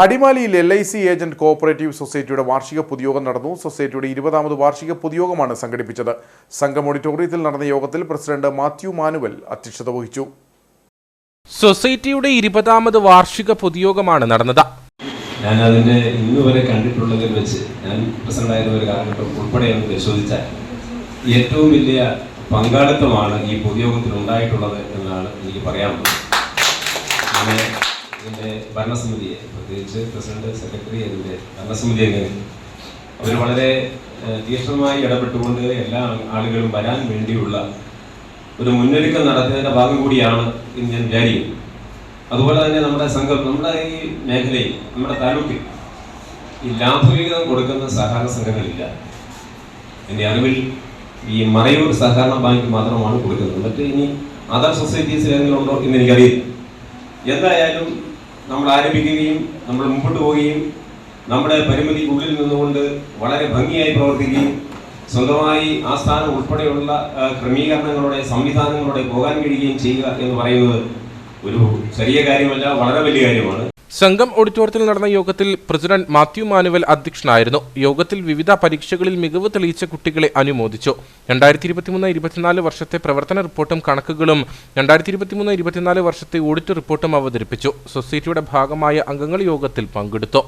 അടിമാലിയിൽ LIC agent cooperative സൊസൈറ്റിയുടെ വാർഷിക പൊതുയോഗം നടന്നു. സൊസൈറ്റിയുടെ 20ാമത് വാർഷിക പൊതുയോഗമാണ് സംഘടിപ്പിച്ചത്. സംഘം ഓഡിറ്റോറിയത്തിൽ നടന്ന യോഗത്തിൽ പ്രസിഡന്റ് മാത്യു മാനുവൽ അധ്യക്ഷത വഹിച്ചു. സൊസൈറ്റിയുടെ 20ാമത് വാർഷിക പൊതുയോഗമാണ് നടന്നത്. ഞാൻ അതിന്റെ ഇന്നുവരെ കണ്ടിട്ടുള്ളതിൽ വെച്ച് ഞാൻ പ്രസിഡന്റായിരുന്ന ഒരു കാലഘട്ടം ഉൾപ്പെടെ ഒന്ന് പരിശോധിച്ചാൽ ഏറ്റവും വലിയ പങ്കാളിത്തമാണ് ഈ പൊതുയോഗത്തിൽ ഉണ്ടായിട്ടുള്ളത് എന്നാണ് എനിക്ക് പറയാനുള്ളത്. ഇതിൻ്റെ ഭരണസമിതിയെ, പ്രത്യേകിച്ച് പ്രസിഡന്റ്, സെക്രട്ടറി, അതിൻ്റെ ഭരണസമിതി എങ്ങനെ അവർ വളരെ തീക്ഷ്ണമായി ഇടപെട്ടുകൊണ്ട് എല്ലാ ആളുകളും വരാൻ വേണ്ടിയുള്ള ഒരു മുന്നൊരുക്കം നടത്തിയതിൻ്റെ ഭാഗം കൂടിയാണ് എന്ന് ഞാൻ വിചാരിക്കുന്നു. അതുപോലെ തന്നെ നമ്മുടെ സംഘം, നമ്മുടെ ഈ മേഖലയിൽ, നമ്മുടെ താലൂക്കിൽ ഈ ലാഭവിഹിതം കൊടുക്കുന്ന സഹകരണ സംഘങ്ങളില്ല. എൻ്റെ അറിവിൽ ഈ മറയൂർ സഹകരണ ബാങ്ക് മാത്രമാണ് കൊടുക്കുന്നത്. മറ്റേ ഇനി അതർ സൊസൈറ്റീസ് ഏതെങ്കിലും ഉണ്ടോ എന്ന് എനിക്കറിയില്ല. എന്തായാലും നമ്മൾ ആരംഭിക്കുകയും നമ്മൾ മുമ്പോട്ട് പോവുകയും നമ്മുടെ പരിമിതിക്കുള്ളിൽ നിന്നുകൊണ്ട് വളരെ ഭംഗിയായി പ്രവർത്തിക്കുകയും സ്വന്തമായി ആസ്ഥാനം ഉൾപ്പെടെയുള്ള ക്രമീകരണങ്ങളുടെ സംവിധാനങ്ങളുടെ പോകാൻ കഴിയുകയും ചെയ്യുക എന്ന് പറയുന്നത് ഒരു ചെറിയ കാര്യമല്ല, വളരെ വലിയ കാര്യമാണ്. സംഘം ഓഡിറ്റോറിയത്തിൽ നടന്ന യോഗത്തിൽ പ്രസിഡന്റ് മാത്യു മാനുവൽ അധ്യക്ഷനായിരുന്നു. യോഗത്തിൽ വിവിധ പരീക്ഷകളിൽ മികവ് തെളിയിച്ച കുട്ടികളെ അനുമോദിച്ചു. 2023-24 വർഷത്തെ പ്രവർത്തന റിപ്പോർട്ടും കണക്കുകളും 2023-24 വർഷത്തെ ഓഡിറ്റ് റിപ്പോർട്ടും അവതരിപ്പിച്ചു. സൊസൈറ്റിയുടെ ഭാഗമായ അംഗങ്ങൾ യോഗത്തിൽ പങ്കെടുത്തു.